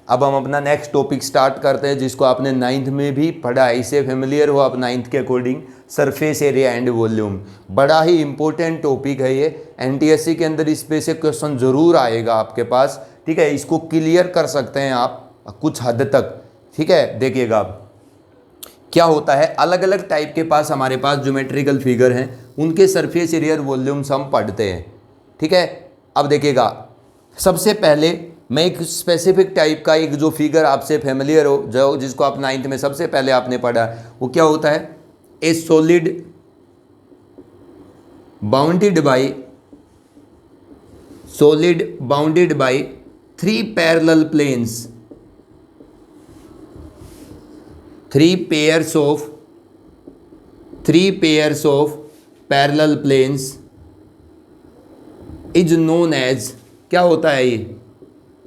अब हम अपना नेक्स्ट टॉपिक स्टार्ट करते हैं, जिसको आपने 9th में भी पढ़ा है, इससे फेमिलियर हो आप 9th के according. Surface area and volume बड़ा ही इंपॉर्टेंट टॉपिक है ये, एनटीएससी के अंदर इस पे से क्वेश्चन जरूर आएगा आपके पास, ठीक है। इसको क्लियर कर सकते हैं आप कुछ हद तक, ठीक है। देखिएगा आप क्या होता है, अलग अलग टाइप के पास हमारे पास ज्योमेट्रिकल फिगर हैं, उनके सरफेस एरिया और वॉल्यूम्स हम पढ़ते हैं, ठीक है। अब देखिएगा, सबसे पहले मैं एक स्पेसिफिक टाइप का एक जो फिगर आपसे फेमिलियर हो, जो जिसको आप 9th में सबसे पहले आपने पढ़ा, वो क्या होता है, a solid bounded by 3 parallel planes, 3 pairs of parallel planes is known as, क्या होता है ये,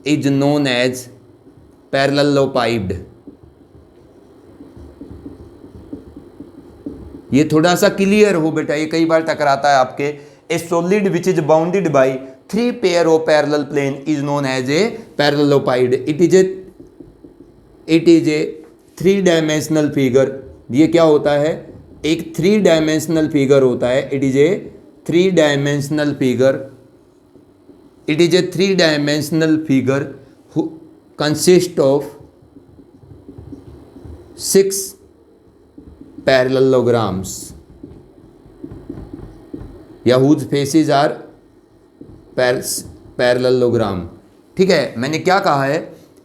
is known as parallelepiped। ये थोड़ा सा क्लियर हो बेटा, ये कई बार टकराता है आपके। A solid which is bounded by 3 pair of parallel plane is known as a parallelepiped. It is a 3 dimensional figure. ये क्या होता है, एक 3 डायमेंशनल फिगर होता है। It is a 3 dimensional figure consist of 6 parallelograms या हुज फेसेस आर पैरेललोग्राम, ठीक है। मैंने क्या कहा है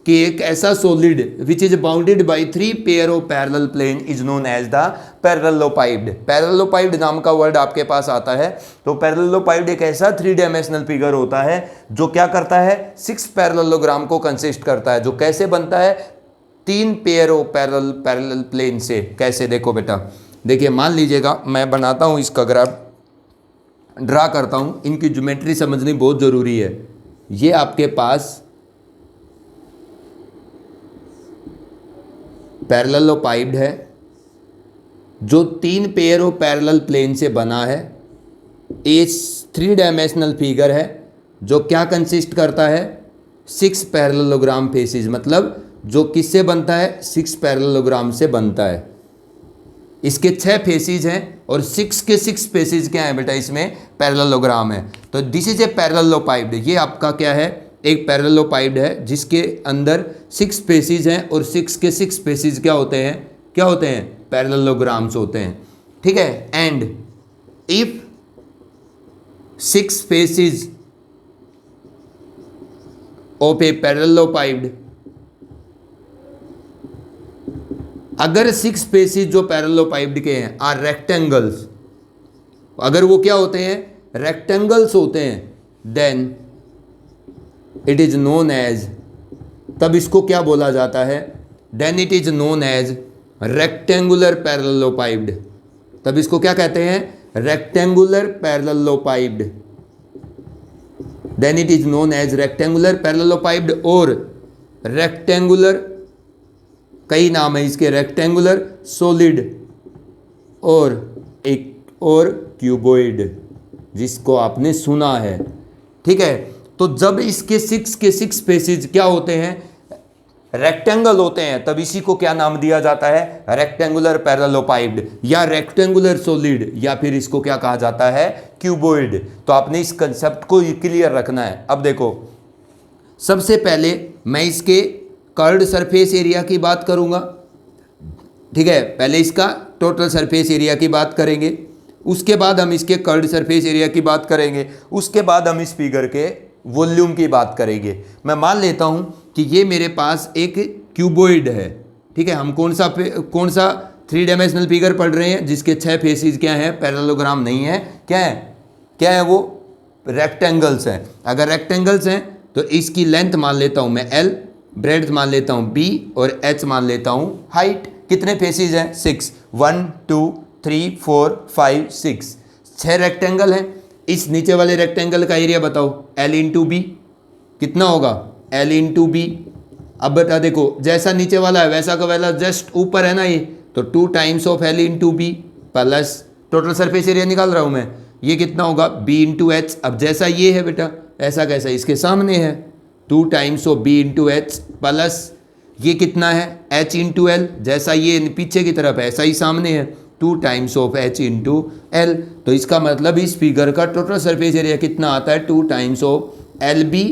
कि एक ऐसा solid which is bounded by 3 pair of parallel plane is known as the parallelepiped. Parallelepiped नाम का वर्ड आपके पास आता है। तो पैरेललोपाइड एक ऐसा 3 डायमेंशनल फिगर होता है जो क्या करता है, 6 पैरेललोग्राम को कंसिस्ट करता है। जो कैसे बनता है, 3 पेयर ऑफ पैरेलल प्लेन से। कैसे, देखो बेटा, देखिए मान लीजिएगा मैं बनाता हूँ इसका ग्राफ, ड्रा करता हूँ। इनकी ज्योमेट्री समझनी बहुत ज़रूरी है। ये आपके पास पैरेललोपाइड है जो 3 पेयर ऑफ पैरेलल प्लेन से बना है। ये 3 डायमेंशनल फिगर है जो क्या कंसिस्ट करता है, 6 पैरेललोग्राम फेसेस, मतलब जो किससे बनता है, 6 पैरेललोग्राम से बनता है। इसके 6 फेसेस हैं और 6 के 6 फेसेस क्या है बेटा, इसमें पैरेललोग्राम है। तो दिस इज ए पैरेललोपाइड। ये आपका क्या है, एक पैरेललोपाइड है जिसके अंदर 6 फेसेस हैं और 6 के 6 फेसेस क्या होते हैं, पैरेललोग्राम्स होते हैं, ठीक है। एंड इफ 6 फेसेस ऑफ ए पैरेललोपाइड, अगर 6 फेसेस जो पैरेललोपाइड के हैं आर रेक्टेंगल्स, अगर वो क्या होते हैं, रेक्टेंगल्स होते हैं, then it is known as, तब इसको क्या बोला जाता है, then it is known as rectangular parallelepiped. तब इसको क्या कहते हैं, rectangular parallelepiped. Then it is known as rectangular parallelepiped और रेक्टेंगुलर, कई नाम है इसके, रेक्टेंगुलर सॉलिड और एक और क्यूबॉइड, जिसको आपने सुना है, ठीक है। तो जब इसके 6 के 6 फेसेस क्या होते हैं, रेक्टेंगल होते हैं, तब इसी को क्या नाम दिया जाता है, रेक्टेंगुलर पैरेललोपाइड या रेक्टेंगुलर सॉलिड, या फिर इसको क्या कहा जाता है, क्यूबॉइड। तो आपने इस कंसेप्ट को क्लियर रखना है। अब देखो, सबसे पहले मैं इसके कर्व्ड सरफेस एरिया की बात करूंगा, ठीक है। पहले इसका टोटल सरफेस एरिया की बात करेंगे, उसके बाद हम इसके कर्व्ड सरफेस एरिया की बात करेंगे, उसके बाद हम इस फिगर के वॉल्यूम की बात करेंगे। मैं मान लेता हूं कि ये मेरे पास एक क्यूबॉइड है, ठीक है। हम कौन सा 3 डायमेंशनल फिगर पढ़ रहे हैं जिसके 6 फेसेस क्या है, पैरेललोग्राम नहीं है, क्या है वो, रेक्टेंगल्स हैं। अगर रेक्टेंगल्स हैं तो इसकी लेंथ मान लेता हूं मैं L, ब्रेड्थ मान लेता हूं B और H मान लेता हूं हाइट। कितने फेसेस हैं, 6, 1 2 3 4 5 6, 6 रेक्टेंगल हैं। इस नीचे वाले रेक्टेंगल का एरिया बताओ, L इंटू बी कितना होगा, L इंटू बी। अब बता, देखो जैसा नीचे वाला है वैसा का वैसा जस्ट ऊपर है ना ये, तो 2 times of L into b plus total surface area निकाल रहा हूँ मैं, ये कितना होगा B इंटू एच। अब जैसा ये है बेटा ऐसा कैसा इसके सामने है, 2 times of b into h plus ये कितना है एच इंटू एल, जैसा ये पीछे की तरफ है ऐसा ही सामने है 2 times of H into L. तो इसका मतलब इस फिगर का टोटल सरफेस एरिया कितना आता है 2 times of L B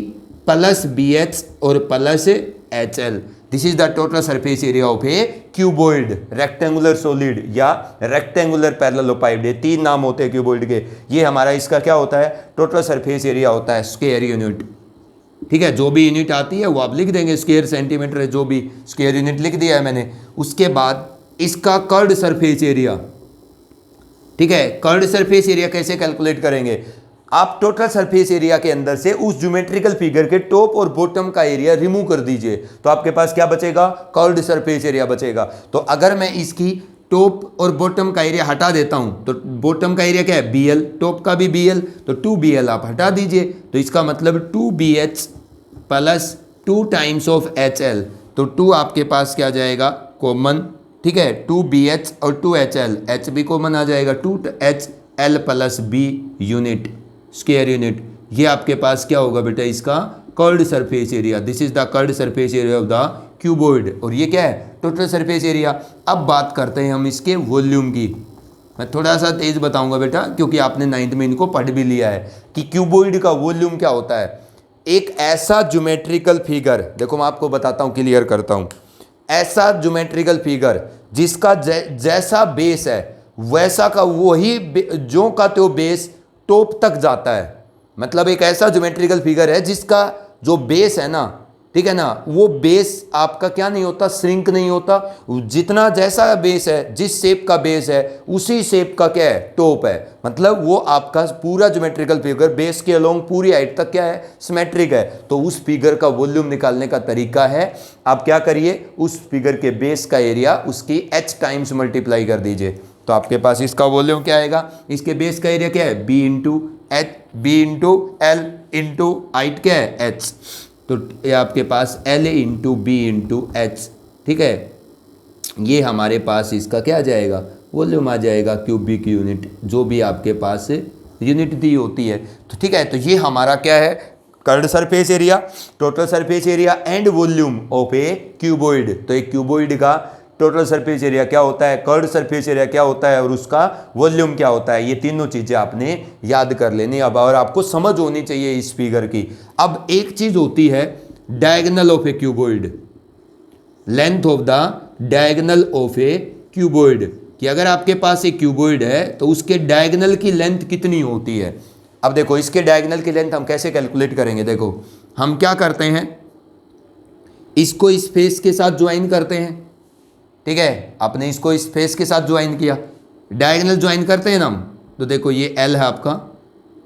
plus B H और plus H L. This is the total surface area of a cuboid, rectangular solid या रेक्टेंगुलर पैरेललोपाइड, ये 3 नाम होते हैं क्यूबॉइड के। ये हमारा इसका क्या होता है टोटल सरफेस एरिया होता है स्क्वायर यूनिट। ठीक है, जो भी यूनिट आती है वो आप लिख देंगे, स्क्वायर सेंटीमीटर है, जो भी स्क्वायर यूनिट लिख दिया है मैंने। उसके बाद इसका कर्ड सरफेस एरिया, ठीक है, कर्ड सरफेस एरिया कैसे कैलकुलेट करेंगे, आप टोटल सरफेस एरिया के अंदर से उस ज्योमेट्रिकल फिगर के टॉप और बॉटम का एरिया रिमूव कर दीजिए, तो आपके पास क्या बचेगा कर्ड सरफेस एरिया बचेगा। तो अगर मैं इसकी टॉप और बॉटम का एरिया हटा देता हूं तो बॉटम का एरिया क्या है BL, टॉप का भी BL, तो 2BL आप हटा दीजिए, तो इसका मतलब 2BH plus 2 times of HL, तो 2 आपके पास क्या जाएगा कॉमन, ठीक है, 2BH और 2HL, H भी कॉमन आ जाएगा, 2HL plus B unit square unit. ये आपके पास क्या होगा बेटा इसका curved surface area. This is the curved surface area of the cuboid, और ये क्या है टोटल सरफेस एरिया। अब बात करते हैं हम इसके वॉल्यूम की। मैं थोड़ा सा तेज बताऊंगा बेटा क्योंकि आपने 9th में इनको पढ़ भी लिया है कि क्यूबॉइड का वॉल्यूम क्या होता है। एक ऐसा ज्योमेट्रिकल फिगर, देखो मैं आपको बताता हूँ, क्लियर करता हूँ, ऐसा ज्योमेट्रिकल फिगर जिसका जैसा बेस है वैसा का वही जो का तो बेस टॉप तक जाता है। मतलब एक ऐसा ज्योमेट्रिकल फिगर है जिसका जो बेस है ना, ठीक है ना, वो बेस आपका क्या नहीं होता, श्रिंक नहीं होता, जितना जैसा बेस है, जिस शेप का बेस है उसी शेप का क्या है टॉप है। मतलब वो आपका पूरा ज्योमेट्रिकल फिगर बेस के अलोंग पूरी हाइट तक क्या है सिमेट्रिक है। तो उस फिगर का वॉल्यूम निकालने का तरीका है, आप क्या करिए उस फिगर के बेस का एरिया उसकी h टाइम्स मल्टीप्लाई कर दीजिए, तो आपके पास इसका वॉल्यूम क्या आएगा, इसके बेस का एरिया क्या है b into l into height क्या है h, तो ये आपके पास L into b into h, ठीक है, ये हमारे पास इसका क्या आ जाएगा वॉल्यूम आ जाएगा क्यूबिक यूनिट, जो भी आपके पास यूनिट दी होती है। तो ठीक है, तो ये हमारा क्या है curved surface area, total surface area and volume of a cuboid. तो एक क्यूबॉइड का टोटल सरफेस एरिया क्या होता है, कर्ड सरफेस एरिया क्या होता है और उसका वॉल्यूम क्या होता है, ये तीनों चीजें आपने याद कर लेनी अब, और आपको समझ होनी चाहिए इस फिगर की। अब एक चीज होती है diagonal of a cuboid, length of the diagonal of a cuboid, कि अगर आपके पास एक क्यूबॉइड है तो उसके डायगोनल की लेंथ कितनी होती है। अब देखो इसके डायगोनल की लेंथ हम कैसे कैलकुलेट करेंगे, देखो हम क्या करते हैं इसको इस फेस के साथ ज्वाइन करते हैं, ठीक है, आपने इसको इस फेस के साथ ज्वाइन किया, डायगोनल ज्वाइन करते हैं ना हम, तो देखो ये L है आपका,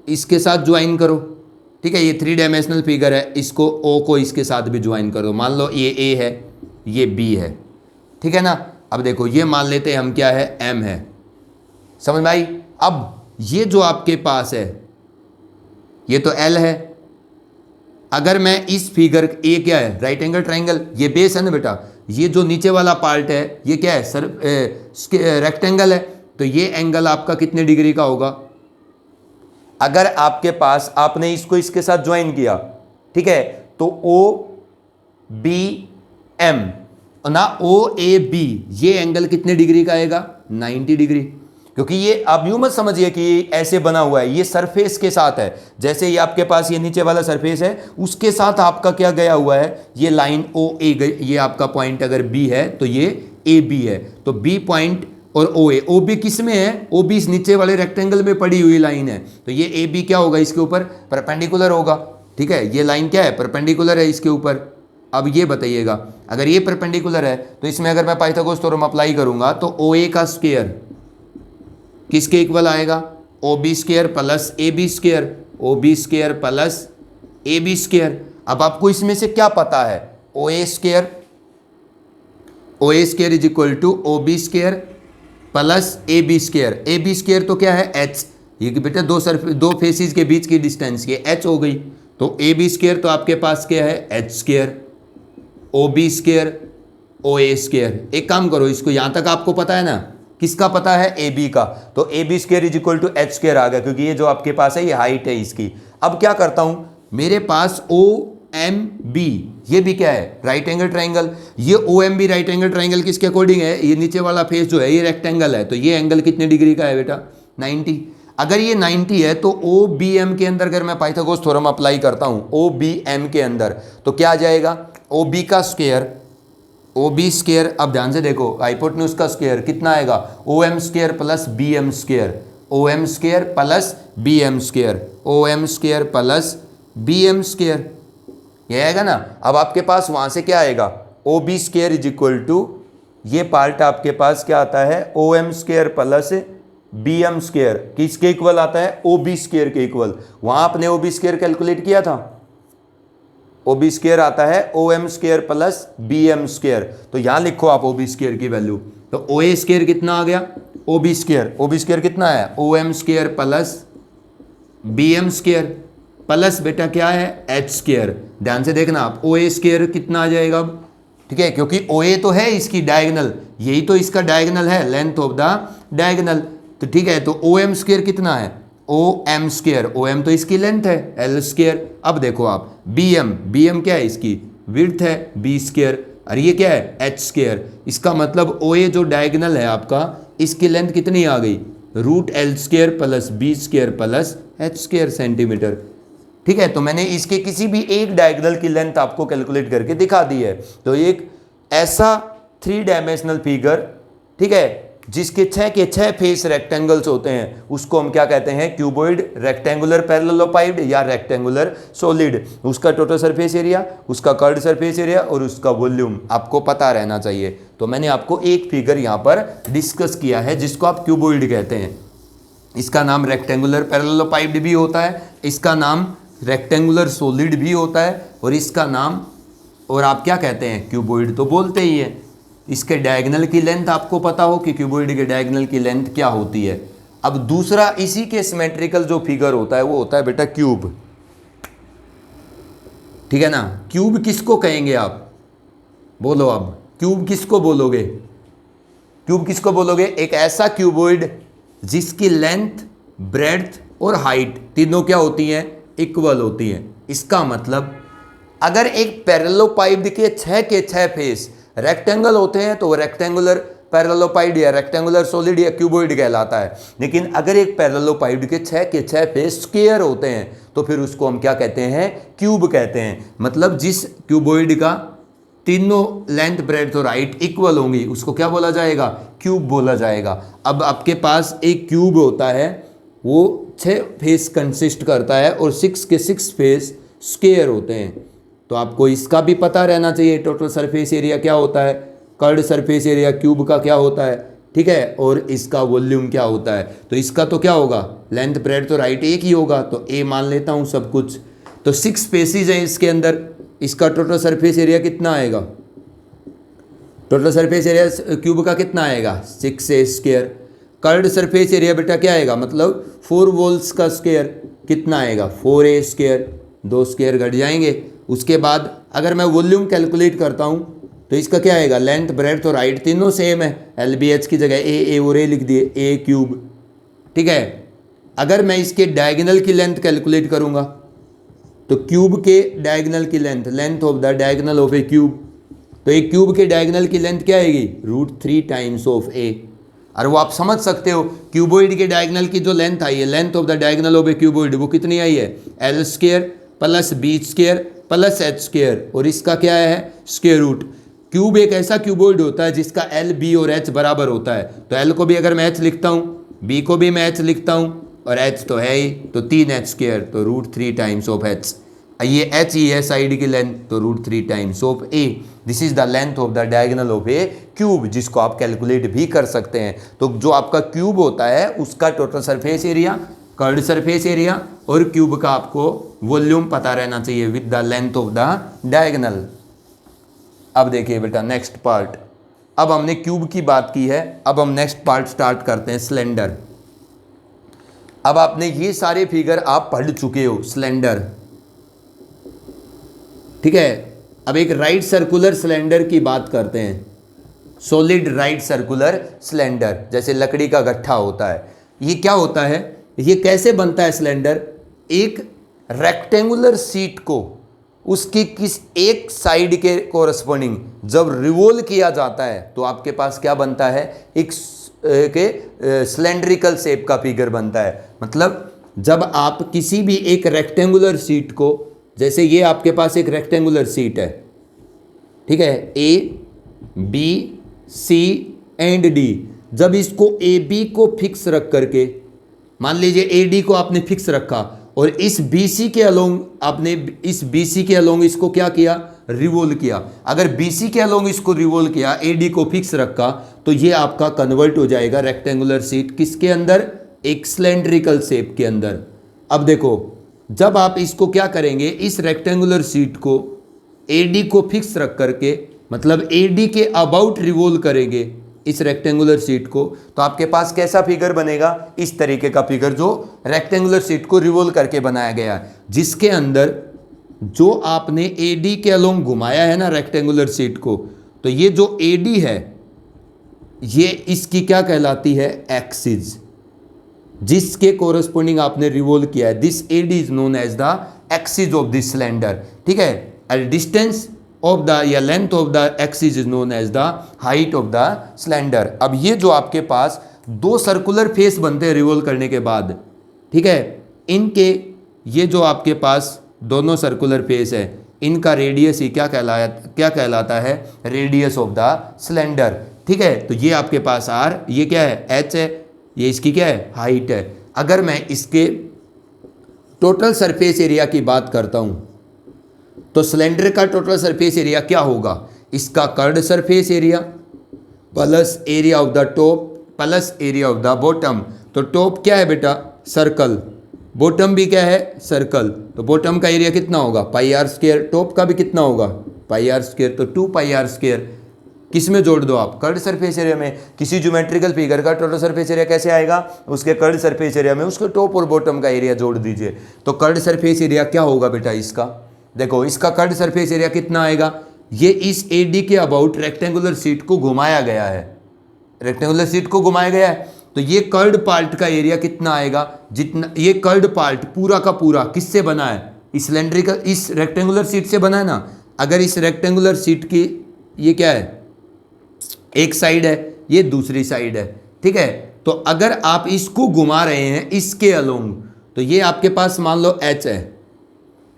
इसके साथ ज्वाइन करो, ठीक है, ये 3 डायमेंशनल फिगर है, इसको O को इसके साथ भी ज्वाइन कर दो, मान लो ये A है ये B है, ठीक है ना। अब देखो ये मान लेते हैं हम क्या है M है, समझ में आई। अब ये जो आपके पास है ये तो L है, अगर मैं इस फिगर A क्या है राइट एंगल ट्राइंगल, ये बेस है ना बेटा, ये जो नीचे वाला पार्ट है ये क्या है सर रेक्टेंगल है, तो ये एंगल आपका कितने डिग्री का होगा, अगर आपके पास आपने इसको इसके साथ ज्वाइन किया, ठीक है, तो OBM ना OAB ये एंगल कितने डिग्री का आएगा 90 डिग्री, क्योंकि ये आप यूं मत समझिए कि ये ऐसे बना हुआ है, ये सरफेस के साथ है, जैसे ये आपके पास ये नीचे वाला सरफेस है उसके साथ आपका क्या गया हुआ है ये लाइन OA गई, ये आपका पॉइंट अगर B है तो ये AB है, तो B पॉइंट और OA, OB किस में है, OB इस नीचे वाले रेक्टेंगल में पड़ी हुई लाइन है, तो ये AB क्या होगा इसके ऊपर परपेंडिकुलर होगा, ठीक है, ये लाइन क्या है परपेंडिकुलर है इसके ऊपर। अब ये बताइएगा अगर ये परपेंडिकुलर है तो इसमें अगर मैं पाइथागोरस थ्योरम अप्लाई करूंगा तो OA का स्क्वायर किसके इक्वल आएगा OB square plus AB square, OB square plus AB square. अब आपको इसमें से क्या पता है OA square is equal to OB square plus AB square, AB square तो क्या है H, ये कि बेटा दो फेसिस के बीच की डिस्टेंस ये H हो गई, तो AB स्क्वायर तो आपके पास क्या है H square, OB square OA square. एक काम करो इसको यहाँ तक आपको पता है ना, किसका पता है AB का, तो AB square is equal to H square आ गया, क्योंकि ये जो आपके पास है ये हाइट है इसकी। अब क्या करता हूँ, मेरे पास OMB, ये भी क्या है, राइट एंगल ट्राइंगल। ये OMB राइट एंगल ट्राइंगल किसके अकॉर्डिंग है, ये नीचे वाला फेस जो है ये रेक्टेंगल है, तो ये एंगल कितने डिग्री का है बेटा, 90। अगर ये 90 है तो OBM के अंदर अगर मैं पाइथागोरस थ्योरम अप्लाई करता हूं OBM के अंदर, तो क्या आ जाएगा, OB का स्क्वायर, OB स्क्वायर, अब ध्यान से देखो, हाइपोटेन्यूज का स्क्वायर कितना आएगा, OM square plus BM square, OM square plus BM square, OM square plus BM square, ये आएगा ना। अब आपके पास वहां से क्या आएगा, OB square is equal to, ये पार्ट आपके पास क्या आता है, OM square plus BM square, किसके इक्वल आता है, OB स्क्वायर के इक्वल। वहां आपने OB स्क्वायर कैलकुलेट किया था, OB स्क्वायर आता है OM square plus BM square, तो यहां लिखो आप OB स्क्वायर की वैल्यू, तो OA स्क्वायर कितना आ गया, OB स्क्वायर कितना है, OM square plus BM square plus बेटा क्या है, H स्क्वायर। ध्यान से देखना आप, OA स्क्वायर कितना आ जाएगा अब, ठीक है, क्योंकि OA तो है इसकी डायगोनल, यही तो इसका डायगोनल है, लेंथ ऑफ द डायगोनल, तो ठीक है, तो OM स्क्वायर कितना है, OM स्क्वायर, OM तो इसकी लेंथ है, L स्क्वायर। अब देखो आप BM क्या है, इसकी विड्थ है, B स्क्वायर, और ये क्या है, H स्क्वायर। इसका मतलब OA जो डायगोनल है आपका, इसकी लेंथ कितनी आ गई, √L square plus B square plus H square centimetre, ठीक है। तो मैंने इसके किसी भी एक डायगोनल की लेंथ आपको कैलकुलेट करके दिखा दी है। तो एक ऐसा 3 डायमेंशनल फिगर, ठीक है, जिसके 6 के 6 फेस रेक्टेंगल्स होते हैं, उसको हम क्या कहते हैं, क्यूबॉइड, रेक्टेंगुलर पैरेललोपाइड या रेक्टेंगुलर सॉलिड। उसका टोटल सरफेस एरिया, उसका कर्व्ड सरफेस एरिया और उसका वॉल्यूम आपको पता रहना चाहिए। तो मैंने आपको एक फिगर यहाँ पर डिस्कस किया है जिसको आप क्यूबॉइड कहते हैं। इसका नाम रेक्टेंगुलर पैरेललोपाइड भी होता है, इसका नाम रेक्टेंगुलर सॉलिड भी होता है, और इसका नाम, और आप क्या कहते हैं, क्यूबॉइड तो बोलते ही है। इसके डायगोनल की लेंथ आपको पता हो कि क्यूबॉइड के डायगोनल की लेंथ क्या होती है। अब दूसरा इसी के सिमेट्रिकल जो फिगर होता है वो होता है बेटा क्यूब, ठीक है ना। क्यूब किसको कहेंगे आप, बोलो अब, क्यूब किसको बोलोगे, क्यूब किसको बोलोगे, एक ऐसा क्यूबॉइड जिसकी लेंथ, ब्रेड्थ और हाइट तीनों क्या होती हैं, इक्वल होती हैं। इसका मतलब अगर एक पैरेललोपाइड के 6 के 6 फेस रेक्टेंगल होते हैं तो वो रेक्टेंगुलर पैरेललोपाइड या रेक्टेंगुलर सॉलिड या क्यूबॉइड कहलाता है। लेकिन अगर एक पैरेललोपाइड के 6 के 6 फेस स्क्वायर होते हैं तो फिर उसको हम क्या कहते हैं, क्यूब कहते हैं। मतलब जिस क्यूबॉइड का तीनों लेंथ, ब्रेड्थ और हाइट इक्वल होंगी उसको क्या बोला जाएगा, क्यूब बोला जाएगा। अब आपके पास एक क्यूब होता है, वो 6 फेस कंसिस्ट करता है और 6 के 6 फेस स्क्वायर होते हैं। तो आपको इसका भी पता रहना चाहिए, टोटल सरफेस एरिया क्या होता है, कर्व्ड सरफेस एरिया क्यूब का क्या होता है, ठीक है, और इसका वॉल्यूम क्या होता है। तो इसका तो क्या होगा, लेंथ, ब्रेड्थ और हाइट एक ही होगा, तो ए मान लेता हूँ सब कुछ। तो 6 फेसेज हैं इसके अंदर, इसका टोटल सरफेस एरिया कितना आएगा, टोटल सरफेस एरिया क्यूब का कितना आएगा, 6a square. Curved surface area बेटा क्या आएगा, मतलब 4 वॉल्स का स्क्वायर कितना आएगा, 4a स्क्वायर, 2 स्क्वायर घट जाएंगे। उसके बाद अगर मैं वॉल्यूम कैलकुलेट करता हूँ तो इसका क्या आएगा, लेंथ, ब्रेड्थ और हाइट तीनों सेम है, LBH की जगह ए और ए लिख दिए, ए क्यूब, ठीक है। अगर मैं इसके डायगोनल की लेंथ कैलकुलेट करूँगा तो क्यूब के डायगोनल की length, length of the diagonal of A cube, तो एक क्यूब के डायगोनल की लेंथ क्या आएगी, √3 टाइम्स ऑफ ए। और वो आप समझ सकते हो, क्यूबॉइड के डायगोनल की जो लेंथ आई है, length of the diagonal of a cuboid, वो कितनी आई है, L square plus B square plus H square, और इसका क्या है, स्क्वायर रूट। क्यूब एक ऐसा क्यूबॉइड होता है जिसका L, B और H बराबर होता है। तो L को भी अगर मैं H लिखता हूँ, B को भी मैं H लिखता हूँ, और H तो है ही, तो 3H स्क्वायर, तो √3 टाइम्स ऑफ H। ये H ही है साइड की लेंथ, तो √3 times of A। This is the length of the diagonal of A cube, जिसको आप कैलकुलेट भी कर सकते हैं। तो जो आपका क्यूब होता है उसका total surface area, curved surface area और क्यूब का आपको वॉल्यूम पता रहना चाहिए with the length of the diagonal. अब देखिए बेटा नेक्स्ट पार्ट, अब हमने क्यूब की बात की है, अब हम नेक्स्ट पार्ट स्टार्ट करते हैं, सिलेंडर। अब आपने ये सारे फिगर आप पढ़ चुके हो, सिलेंडर, ठीक है। अब एक राइट सर्कुलर सिलेंडर की बात करते हैं, सॉलिड राइट सर्कुलर सिलेंडर, जैसे लकड़ी का गट्ठा होता है। ये क्या होता है, ये कैसे बनता है सिलेंडर, एक रेक्टेंगुलर शीट को उसकी किस एक साइड के कोरस्पॉन्डिंग जब रिवोल्व किया जाता है तो आपके पास क्या बनता है, एक सिलेंड्रिकल शेप का फिगर बनता है। मतलब जब आप किसी भी एक रेक्टेंगुलर शीट को, जैसे ये आपके पास एक रेक्टेंगुलर शीट है, ठीक है, a b c and d, जब इसको ए बी को फिक्स रख करके, मान लीजिए ए डी को आपने फिक्स रखा और इस बी सी के अलोंग आपने इस बी सी के अलोंग इसको क्या किया, रिवोल्व किया। अगर बी सी के अलोंग इसको रिवोल्व किया, ए डी को फिक्स रखा, तो ये आपका कन्वर्ट हो जाएगा रेक्टेंगुलर शीट किसके अंदर, एक सिलेंड्रिकल शेप के अंदर। अब देखो जब आप इसको क्या करेंगे, इस रेक्टेंगुलर शीट को एडी को फिक्स रख करके, मतलब एडी के अबाउट रिवोल्व करेंगे इस रेक्टेंगुलर शीट को, तो आपके पास कैसा फिगर बनेगा, इस तरीके का फिगर जो रेक्टेंगुलर शीट को रिवोल्व करके बनाया गया है, जिसके अंदर जो आपने एडी के अलोंग घुमाया है ना रेक्टेंगुलर शीट को, तो ये जो एडी है ये इसकी क्या कहलाती है, एक्सिस, जिसके कोरस्पोंडिंग आपने रिवोल्व किया है। This AD is known as the axis of this cylinder, ठीक है। एंड डिस्टेंस ऑफ द या length of the axis is known as the height of the cylinder. अब ये जो आपके पास दो सर्कुलर फेस बनते हैं रिवोल्व करने के बाद, ठीक है, इनके ये जो आपके पास दोनों सर्कुलर फेस है, इनका रेडियस ही क्या कहलाता है, रेडियस ऑफ द सिलेंडर, ठीक है। तो ये आपके पास आर, ये क्या है, एच है, ये इसकी क्या है, हाइट है। अगर मैं इसके टोटल सरफेस एरिया की बात करता हूं तो सिलेंडर का टोटल सरफेस एरिया क्या होगा, इसका curved surface area plus area of the top plus area of the bottom. तो टॉप क्या है बेटा, सर्कल, बॉटम भी क्या है, सर्कल, तो बॉटम का एरिया कितना होगा, पाई आर स्क्वायर, टॉप का भी कितना होगा, पाई आर स्क्वायर, तो 2 पाई आर स्क्वायर। किस में जोड़ दो आप, कर्ड सरफेस एरिया में। किसी ज्योमेट्रिकल फिगर का टोटल सरफेस एरिया कैसे आएगा, उसके कर्ड सरफेस एरिया में उसके टॉप और बॉटम का एरिया जोड़ दीजिए। तो कर्ड सरफेस एरिया क्या होगा बेटा इसका, देखो इसका कर्ड सरफेस एरिया कितना आएगा, ये इस एडी के अबाउट रेक्टेंगुलर शीट को घुमाया गया है, रेक्टेंगुलर शीट को घुमाया गया है, तो ये कर्ड पार्ट का एरिया कितना आएगा, जितना ये कर्ड पार्ट पूरा का पूरा किससे बना है, इस सिलेंड्रिकल, इस रेक्टेंगुलर शीट से बना है ना। अगर इस रेक्टेंगुलर शीट की ये क्या है, एक साइड है, ये दूसरी साइड है, ठीक है। तो अगर आप इसको घुमा रहे हैं इसके अलोंग, तो ये आपके पास मान लो एच है,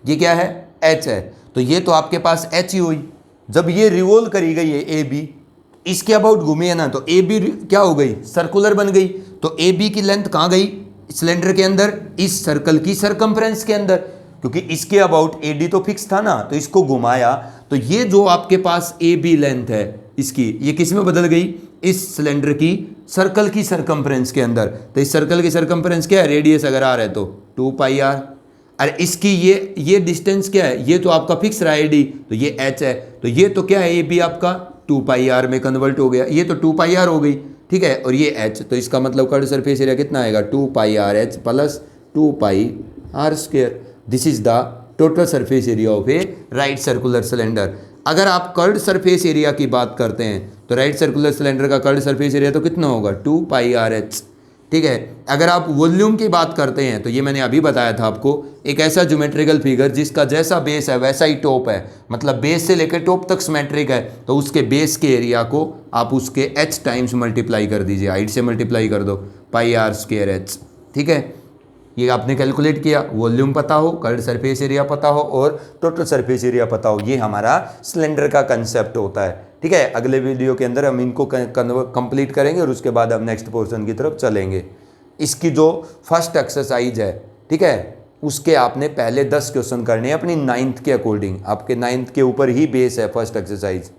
ये क्या है, एच है, तो ये तो आपके पास एच ही हुई। जब ये रिवोल्व करी गई है ए बी, इसके अबाउट घूमी है ना, तो ए बी क्या हो गई, सर्कुलर बन गई। तो ए बी की लेंथ कहाँ गई, सिलेंडर के अंदर, इस सर्कल की सरकमफ्रेंस के अंदर, क्योंकि इसके अबाउट ए डी तो फिक्स था ना, तो इसको घुमाया, तो ये जो आपके पास ए बी लेंथ है इसकी, ये किस में बदल गई, इस सिलेंडर की सर्कल की सरकमफ्रेंस के अंदर। तो इस सर्कल की सरकमफ्रेंस क्या है, रेडियस अगर आर है तो 2 पाई आर, अरे इसकी ये डिस्टेंस क्या है, ये तो आपका फिक्स रहा है डी, तो ये एच है, तो ये तो क्या है, ए बी आपका 2 पाई आर में कन्वर्ट हो गया, ये तो 2 पाई आर हो गई, ठीक है, और ये एच, तो इसका मतलब कर्ड सरफेस एरिया कितना आएगा, 2 pi R H plus 2 pi R square. This is the total surface area of a right circular cylinder. अगर आप कर्ड सरफेस एरिया की बात करते हैं तो राइट सर्कुलर सिलेंडर का कर्ड सरफेस एरिया तो कितना होगा, 2 पाई आर एच, ठीक है। अगर आप वॉल्यूम की बात करते हैं तो ये मैंने अभी बताया था आपको, एक ऐसा ज्योमेट्रिकल फिगर जिसका जैसा बेस है वैसा ही टॉप है, मतलब बेस से लेकर टॉप तक सिमेट्रिक है, तो उसके बेस के एरिया को आप उसके एच टाइम्स मल्टीप्लाई कर दीजिए, हाइट से मल्टीप्लाई कर दो, पाई आर स्क्वायर एच, ठीक है। ये आपने कैलकुलेट किया, वॉल्यूम पता हो, कर्ड सरफेस एरिया पता हो और टोटल सरफेस एरिया पता हो, ये हमारा सिलेंडर का कंसेप्ट होता है, ठीक है। अगले वीडियो के अंदर हम इनको कंप्लीट करेंगे और उसके बाद हम नेक्स्ट पोर्शन की तरफ चलेंगे। इसकी जो फर्स्ट एक्सरसाइज है, ठीक है, उसके आपने पहले 10 क्वेश्चन करने हैं अपनी 9th के अकॉर्डिंग, आपके 9th के ऊपर ही बेस है फर्स्ट एक्सरसाइज।